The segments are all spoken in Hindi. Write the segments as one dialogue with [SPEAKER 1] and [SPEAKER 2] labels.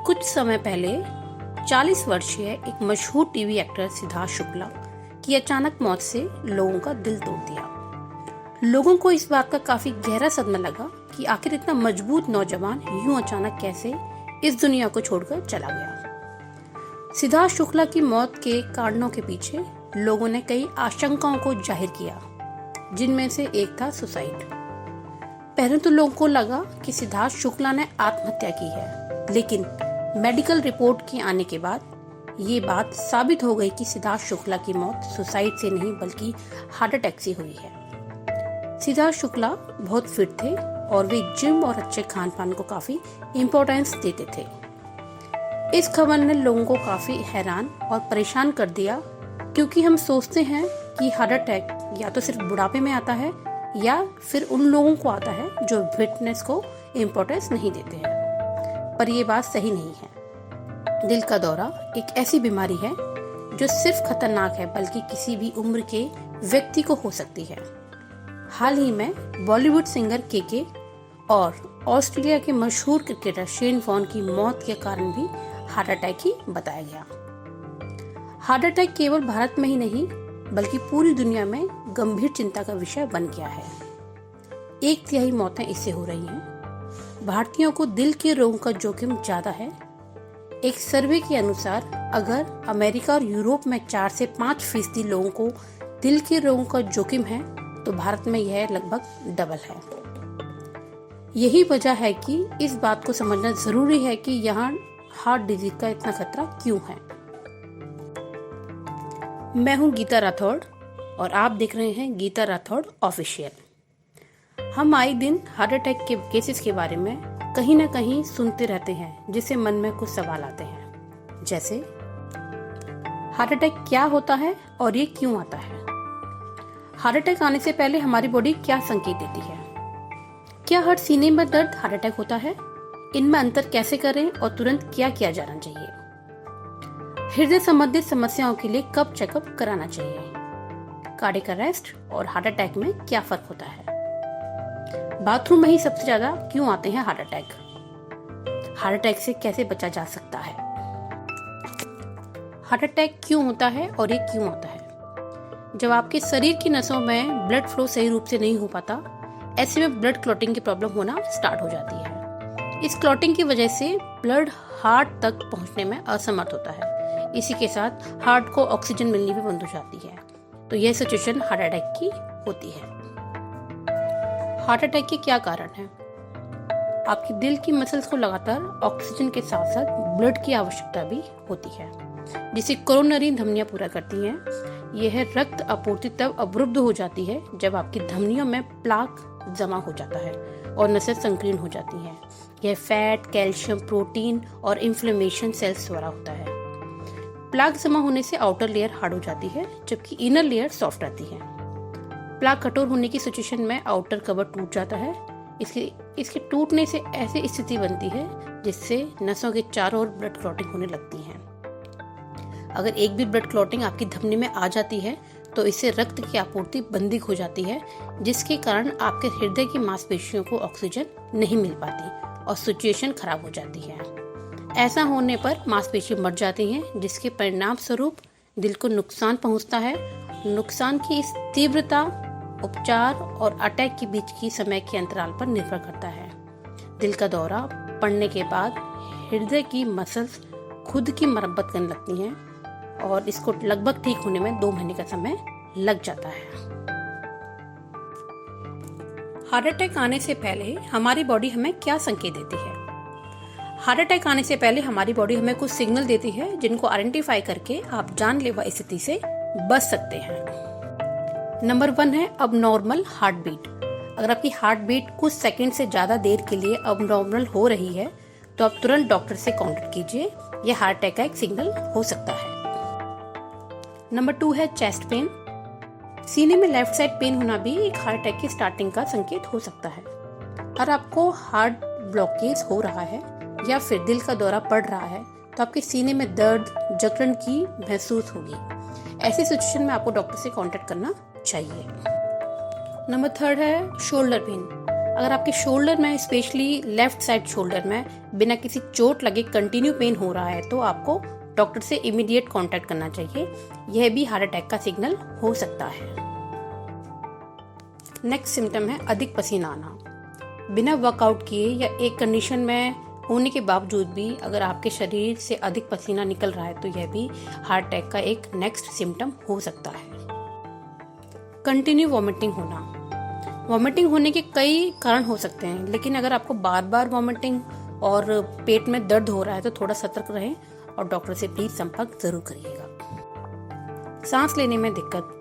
[SPEAKER 1] कुछ समय पहले 40 वर्षीय एक मशहूर टीवी एक्टर सिद्धार्थ शुक्ला की अचानक मौत से लोगों का दिल तोड़ दिया। लोगों को इस बात का काफी गहरा सदमा लगा कि आखिर इतना मजबूत नौजवान यूं अचानक कैसे इस दुनिया को छोड़कर चला गया। सिद्धार्थ शुक्ला की मौत के कारणों के पीछे लोगों ने कई आशंकाओं को जाहिर किया, जिनमें से एक था सुसाइड। पहले तो लोगों को लगा कि सिद्धार्थ शुक्ला ने आत्महत्या की है, लेकिन मेडिकल रिपोर्ट के आने के बाद ये बात साबित हो गई कि सिद्धार्थ शुक्ला की मौत सुसाइड से नहीं बल्कि हार्ट अटैक से हुई है। सिद्धार्थ शुक्ला बहुत फिट थे और वे जिम और अच्छे खान पान को काफी इम्पोर्टेंस देते थे। इस खबर ने लोगों को काफी हैरान और परेशान कर दिया, क्योंकि हम सोचते हैं कि हार्ट अटैक या तो सिर्फ बुढ़ापे में आता है या फिर उन लोगों को आता है जो फिटनेस को इम्पोर्टेंस नहीं देते हैं। पर यह बात सही नहीं है। दिल का दौरा एक ऐसी बीमारी है जो सिर्फ खतरनाक है बल्कि किसी भी उम्र के व्यक्ति को हो सकती है। हाल ही में बॉलीवुड सिंगर केके और ऑस्ट्रेलिया के मशहूर क्रिकेटर शेन वॉर्न की मौत के कारण भी हार्ट अटैक ही बताया गया। हार्ट अटैक केवल भारत में ही नहीं बल्कि पूरी दुनिया में गंभीर चिंता का विषय बन गया है। 1/3 मौतें इससे हो रही हैं। भारतीयों को दिल के रोगों का जोखिम ज्यादा है। एक सर्वे के अनुसार अगर अमेरिका और यूरोप में 4 से 5% लोगों को दिल के रोगों का जोखिम है, तो भारत में यह लगभग डबल है। यही वजह है कि इस बात को समझना जरूरी है कि यहाँ हार्ट डिजीज का इतना खतरा क्यों है। मैं हूँ गीता राठौड़ और आप देख रहे हैं गीता राठौड़ ऑफिशियल। हम आए दिन हार्ट अटैक के केसेस के बारे में कहीं ना कहीं सुनते रहते हैं, जिससे मन में कुछ सवाल आते हैं, जैसे हार्ट अटैक क्या होता है और ये क्यों आता है। हार्ट अटैक आने से पहले हमारी बॉडी क्या संकेत देती है। क्या हर सीने में दर्द हार्ट अटैक होता है, इनमें अंतर कैसे करें और तुरंत क्या किया जाना चाहिए। हृदय संबंधित समस्याओं के लिए कब चेकअप कराना चाहिए। कार्डियक अरेस्ट और हार्ट अटैक में क्या फर्क होता है। बाथरूम में ही सबसे ज्यादा क्यों आते हैं हार्ट अटैक। हार्ट अटैक से कैसे बचा जा सकता है। हार्ट अटैक क्यों होता है और ये क्यों होता है। जब आपके शरीर की नसों में ब्लड फ्लो सही रूप से नहीं हो पाता, ऐसे में ब्लड क्लॉटिंग की प्रॉब्लम होना स्टार्ट हो जाती है। इस क्लॉटिंग की वजह से ब्लड हार्ट तक पहुंचने में असमर्थ होता है। इसी के साथ हार्ट को ऑक्सीजन मिलनी भी बंद हो जाती है। तो यह सिचुएशन हार्ट अटैक की होती है। हार्ट अटैक के क्या कारण हैं? आपके दिल की मसल्स को लगातार ऑक्सीजन के साथ साथ ब्लड की आवश्यकता भी होती है, जिसे कोरोनरी धमनियां पूरा करती हैं। यह रक्त आपूर्ति तब अवरुद्ध हो जाती है जब आपकी धमनियों में प्लाक जमा हो जाता है और नसें संकीर्ण हो जाती हैं। यह फैट, कैल्शियम, प्रोटीन और इन्फ्लेमेशन सेल्स द्वारा होता है। प्लाक जमा होने से आउटर लेयर हार्ड हो जाती है जबकि इनर लेयर सॉफ्ट रहती है। प्लाक कठोर होने की सिचुएशन में आउटर कवर टूट जाता है। इसके टूटने से ऐसी स्थिति बनती है जिससे नसों के चारों ओर ब्लड क्लॉटिंग होने लगती है। अगर एक भी ब्लड क्लॉटिंग आपकी धमनी में आ जाती है तो इससे रक्त की आपूर्ति बंद हो जाती है, जिसके कारण आपके हृदय की मांसपेशियों को ऑक्सीजन नहीं मिल पाती और सिचुएशन खराब हो जाती है। ऐसा होने पर मांसपेशी मर जाती हैं, जिसके परिणाम स्वरूप दिल को नुकसान पहुंचता है। नुकसान की इस तीव्रता उपचार और अटैक के बीच की समय के अंतराल पर निर्भर करता है। दिल का दौरा पड़ने के बाद हृदय की मसल्स खुद की मरम्मत करने लगती हैं और इसको लगभग ठीक होने में 2 महीने का समय लग जाता है। हार्ट अटैक आने से पहले हमारी बॉडी हमें क्या संकेत देती है। हार्ट अटैक आने से पहले हमारी बॉडी हमें कुछ सिग्नल देती है, जिनको आइडेंटिफाई करके आप जानलेवा स्थिति से बच सकते हैं। नंबर 1 है अबनॉर्मल हार्ट बीट। अगर आपकी हार्ट बीट कुछ सेकंड से ज्यादा देर के लिए अबनॉर्मल हो रही है तो आप तुरंत डॉक्टर से कांटेक्ट कीजिए। यह हार्ट अटैक का एक सिग्नल हो सकता है। नंबर 2 है चेस्ट पेन। सीने में लेफ्ट साइड पेन होना भी एक हार्ट अटैक की स्टार्टिंग का संकेत हो सकता है। अगर आपको हार्ट ब्लॉकेज हो रहा है या फिर दिल का दौरा पड़ रहा है तो आपके सीने में दर्द, जकड़न की महसूस होगी। ऐसी सिचुएशन में आपको डॉक्टर से कांटेक्ट करना चाहिए। नंबर 3 है शोल्डर पेन। अगर आपके शोल्डर में, स्पेशली लेफ्ट साइड शोल्डर में, बिना किसी चोट लगे कंटिन्यू पेन हो रहा है तो आपको डॉक्टर से इमीडिएट कांटेक्ट करना चाहिए। यह भी हार्ट अटैक का सिग्नल हो सकता है। नेक्स्ट सिम्टम है अधिक पसीना आना। बिना वर्कआउट किए या एक कंडीशन में होने के बावजूद भी अगर आपके शरीर से अधिक पसीना निकल रहा है तो यह भी हार्ट अटैक का एक नेक्स्ट सिम्टम हो सकता है। कंटिन्यू वॉमिटिंग होना। वॉमिटिंग होने के कई कारण हो सकते हैं, लेकिन अगर आपको बार बार वॉमिटिंग और पेट में दर्द हो रहा है तो थोड़ा सतर्क रहें और डॉक्टर से प्लीज संपर्क जरूर करिएगा। सांस लेने में दिक्कत।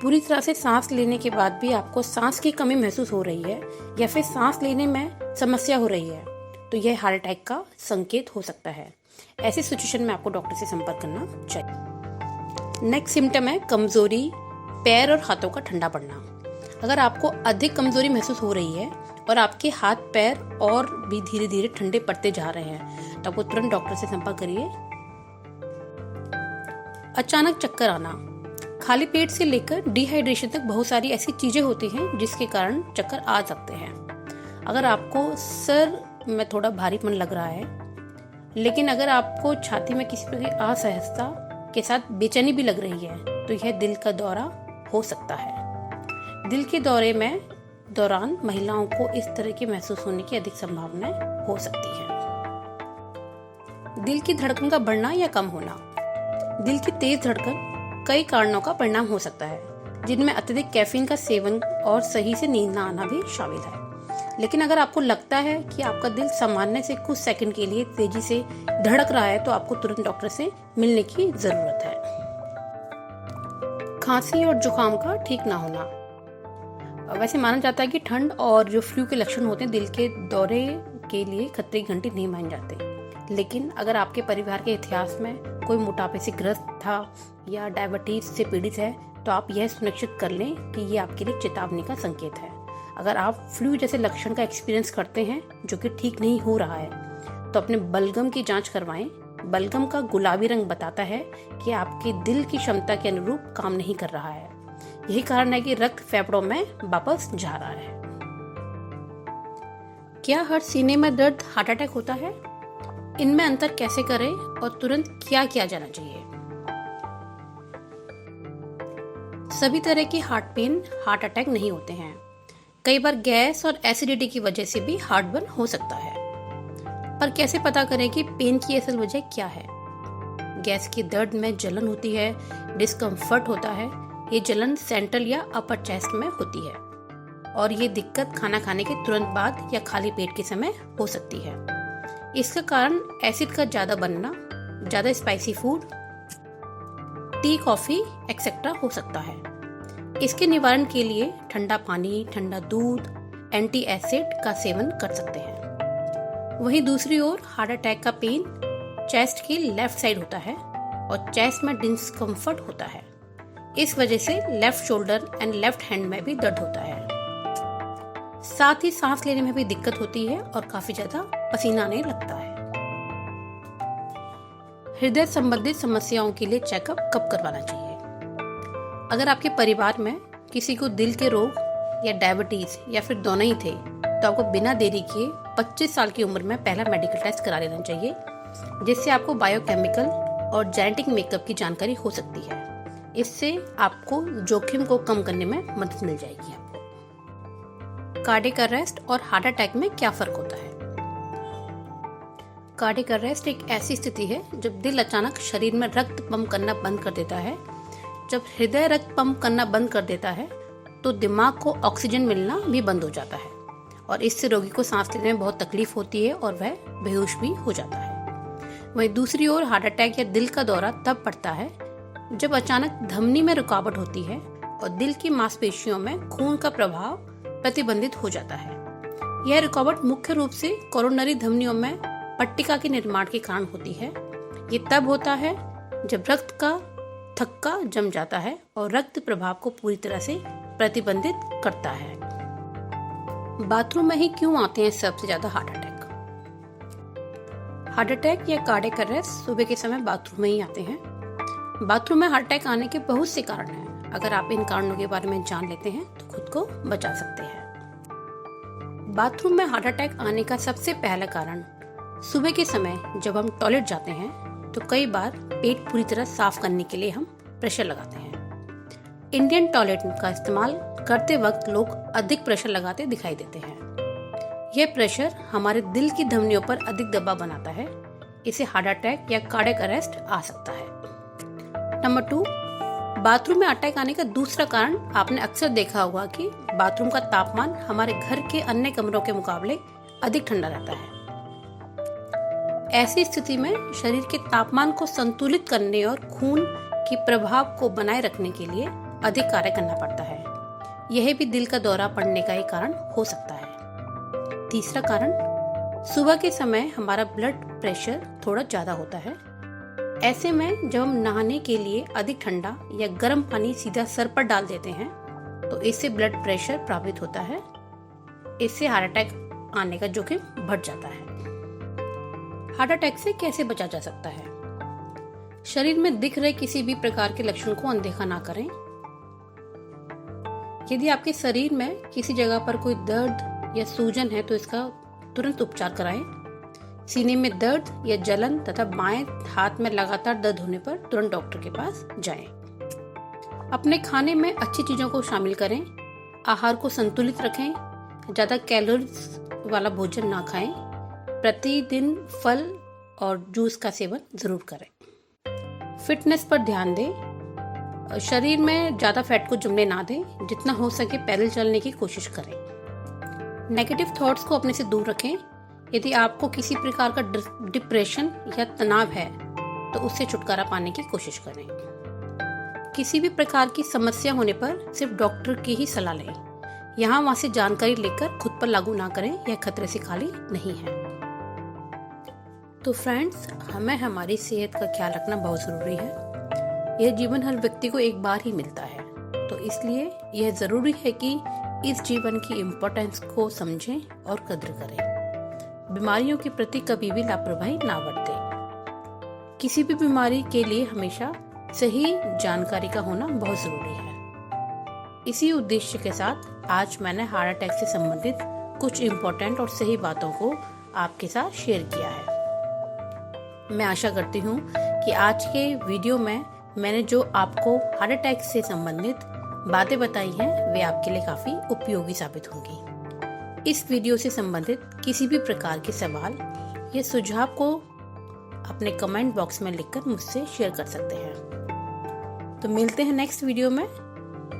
[SPEAKER 1] पूरी तरह से सांस लेने के बाद भी आपको सांस की कमी महसूस हो रही है या फिर सांस लेने में समस्या हो रही है तो यह हार्ट अटैक का संकेत हो सकता है। ऐसी सिचुएशन में आपको डॉक्टर से संपर्क करना चाहिए। नेक्स्ट सिम्टम है कमजोरी, पैर और हाथों का ठंडा पड़ना। अगर आपको अधिक कमजोरी महसूस हो रही है और आपके हाथ पैर और भी धीरे धीरे ठंडे पड़ते जा रहे हैं तो आपको तुरंत डॉक्टर से संपर्क करिए। अचानक चक्कर आना। खाली पेट से लेकर डिहाइड्रेशन तक बहुत सारी ऐसी चीजें होती हैं जिसके कारण चक्कर आ सकते हैं। अगर आपको सर में थोड़ा भारीपन लग रहा है, लेकिन अगर आपको छाती में किसी प्रकार की असहजता के साथ बेचैनी भी लग रही है तो यह दिल का दौरा हो सकता है। दिल के दौरे में दौरान महिलाओं को इस तरह के महसूस होने की अधिक संभावना हो सकती है। दिल की धड़कन का बढ़ना या कम होना। दिल की तेज धड़कन कई कारणों का परिणाम हो सकता है, जिनमें अत्यधिक कैफीन का सेवन और सही से नींद न आना भी शामिल है। लेकिन अगर आपको लगता है कि आपका दिल सामान्य से कुछ सेकंड के लिए तेजी से धड़क रहा है तो आपको तुरंत डॉक्टर से मिलने की जरूरत है। खांसी और जुकाम का ठीक ना होना। वैसे माना जाता है कि ठंड और जो फ्लू के लक्षण होते हैं दिल के दौरे के लिए खतरे की घंटी नहीं मानी जाते, लेकिन अगर आपके परिवार के इतिहास में कोई मोटापे से ग्रस्त था या डायबिटीज से पीड़ित है तो आप यह सुनिश्चित कर लें कि ये आपके लिए चेतावनी का संकेत है। अगर आप फ्लू जैसे लक्षण का एक्सपीरियंस करते हैं जो कि ठीक नहीं हो रहा है तो अपने बलगम की जांच करवाएं। बलगम का गुलाबी रंग बताता है कि आपके दिल की क्षमता के अनुरूप काम नहीं कर रहा है। यही कारण है कि रक्त फेफड़ों में वापस जा रहा है। क्या हर सीने में दर्द हार्ट अटैक होता है? इनमें अंतर कैसे करें और तुरंत क्या किया जाना चाहिए? सभी तरह की हार्ट पेन हार्ट अटैक नहीं होते हैं। कई बार गैस और एसिडिटी की वजह से भी हार्ट बर्न हो सकता है। पर कैसे पता करें कि पेन की असल वजह क्या है? गैस के दर्द में जलन होती है, डिस्कम्फर्ट होता है। ये जलन सेंट्रल या अपर चेस्ट में होती है और ये दिक्कत खाना खाने के तुरंत बाद या खाली पेट के समय हो सकती है। इसका कारण एसिड का ज्यादा बनना, ज्यादा spicy food, T, coffee etcetera हो सकता है। इसके निवारण के लिए ठंडा पानी, ठंडा दूध, एंटी एसिड का सेवन कर सकते हैं। वहीं दूसरी ओर हार्ट अटैक का पेन चेस्ट की लेफ्ट साइड होता है और चेस्ट में डिस्कम्फर्ट होता है। इस वजह से left shoulder and left hand में भी दर्द होता है। साथ ही सांस लेने में भी दिक्कत होती है और काफी ज्यादा पसीना आने लगता है। हृदय संबंधित समस्याओं के लिए चेकअप कब करवाना चाहिए? अगर आपके परिवार में किसी को दिल के रोग या डायबिटीज या फिर दोनों ही थे तो आपको बिना देरी किए 25 साल की उम्र में पहला मेडिकल टेस्ट करा लेना चाहिए, जिससे आपको बायोकेमिकल और जेनेटिक मेकअप की जानकारी हो सकती है। इससे आपको जोखिम को कम करने में मदद मिल जाएगी। आपको कार्डियक अरेस्ट और हार्ट अटैक में क्या फर्क होता है? कार्डियक अरेस्ट एक ऐसी स्थिति है जब दिल अचानक शरीर में रक्त पंप करना बंद कर देता है। जब हृदय रक्त पंप करना बंद कर देता है तो दिमाग को ऑक्सीजन मिलना भी बंद हो जाता है और इससे रोगी को सांस लेने में बहुत तकलीफ होती है और वह बेहोश भी हो जाता है। वहीं दूसरी ओर हार्ट अटैक या दिल का दौरा तब पड़ता है जब अचानक धमनी में रुकावट होती है और दिल की मांसपेशियों में खून का प्रवाह प्रतिबंधित हो जाता है। यह रुकावट मुख्य रूप से कोरोनरी धमनियों में पट्टिका के निर्माण के कारण होती है। ये तब होता है जब रक्त का थक्का जम जाता है और रक्त प्रवाह को पूरी तरह से प्रतिबंधित करता है। बाथरूम में ही क्यों आते हैं सबसे ज्यादा हार्ट अटैक? हार्ट अटैक या कार्डियक अरेस्ट सुबह के समय बाथरूम में ही आते हैं। बाथरूम में हार्ट अटैक आने के बहुत से कारण हैं। अगर आप इन कारणों के बारे में जान लेते हैं तो खुद को बचा सकते हैं। बाथरूम में हार्ट अटैक आने का सबसे पहला कारण सुबह के समय जब हम टॉयलेट जाते हैं तो कई बार पेट पूरी तरह साफ करने के लिए हम प्रेशर लगाते हैं। इंडियन टॉयलेट का इस्तेमाल करते वक्त लोग अधिक प्रेशर लगाते दिखाई देते हैं। यह प्रेशर हमारे दिल की धमनियों पर अधिक दबाव बनाता है। इसे हार्ट अटैक या कार्डियक अरेस्ट आ सकता है। नंबर 2, बाथरूम में अटैक आने का दूसरा कारण आपने अक्सर देखा होगा कि बाथरूम का तापमान हमारे घर के अन्य कमरों के मुकाबले अधिक ठंडा रहता है। ऐसी स्थिति में शरीर के तापमान को संतुलित करने और खून के प्रभाव को बनाए रखने के लिए अधिक कार्य करना पड़ता है। यह भी दिल का दौरा पड़ने का एक कारण हो सकता है। तीसरा कारण, सुबह के समय हमारा ब्लड प्रेशर थोड़ा ज्यादा होता है। ऐसे में जब हम नहाने के लिए अधिक ठंडा या गर्म पानी सीधा सर पर डाल देते हैं तो इससे ब्लड प्रेशर प्रभावित होता है। इससे हार्ट अटैक आने का जोखिम बढ़ जाता है। हार्ट अटैक से कैसे बचा जा सकता है? शरीर में दिख रहे किसी भी प्रकार के लक्षण को अनदेखा ना करें। यदि आपके शरीर में किसी जगह पर कोई दर्द या सूजन है तो इसका तुरंत उपचार कराएं। सीने में दर्द या जलन तथा बाएं हाथ में लगातार दर्द होने पर तुरंत डॉक्टर के पास जाएं। अपने खाने में अच्छी चीजों को शामिल करें। आहार को संतुलित रखें। ज्यादा कैलोरीज वाला भोजन ना खाएं। प्रतिदिन फल और जूस का सेवन जरूर करें। फिटनेस पर ध्यान दें। शरीर में ज्यादा फैट को जमने ना दें। जितना हो सके पैदल चलने की कोशिश करें। नेगेटिव थॉट्स को अपने से दूर रखें। यदि आपको किसी प्रकार का डिप्रेशन या तनाव है तो उससे छुटकारा पाने की कोशिश करें। किसी भी प्रकार की समस्या होने पर सिर्फ डॉक्टर की ही सलाह लें। यहाँ वहां से जानकारी लेकर खुद पर लागू ना करें। यह खतरे से खाली नहीं है। तो फ्रेंड्स, हमें हमारी सेहत का ख्याल रखना बहुत जरूरी है। यह जीवन हर व्यक्ति को एक बार ही मिलता है, तो इसलिए यह जरूरी है कि इस जीवन की इम्पोर्टेंस को समझें और कद्र करें। बीमारियों के प्रति कभी भी लापरवाही ना बरतें। किसी भी बीमारी के लिए हमेशा सही जानकारी का होना बहुत जरूरी है। इसी उद्देश्य के साथ आज मैंने हार्ट अटैक से संबंधित कुछ इम्पोर्टेंट और सही बातों को आपके साथ शेयर किया है। मैं आशा करती हूँ कि आज के वीडियो में मैंने जो आपको हार्ट अटैक से संबंधित बातें बताई हैं वे आपके लिए काफ़ी उपयोगी साबित होंगी। इस वीडियो से संबंधित किसी भी प्रकार के सवाल या सुझाव को अपने कमेंट बॉक्स में लिखकर मुझसे शेयर कर सकते हैं। तो मिलते हैं नेक्स्ट वीडियो में।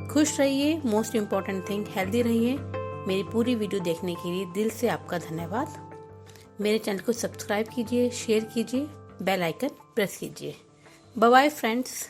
[SPEAKER 1] खुश रहिए, मोस्ट इम्पॉर्टेंट थिंग हेल्दी रहिए। मेरी पूरी वीडियो देखने के लिए दिल से आपका धन्यवाद। मेरे चैनल को सब्सक्राइब कीजिए, शेयर कीजिए, बेल आइकन प्रेस कीजिए। Bye bye friends.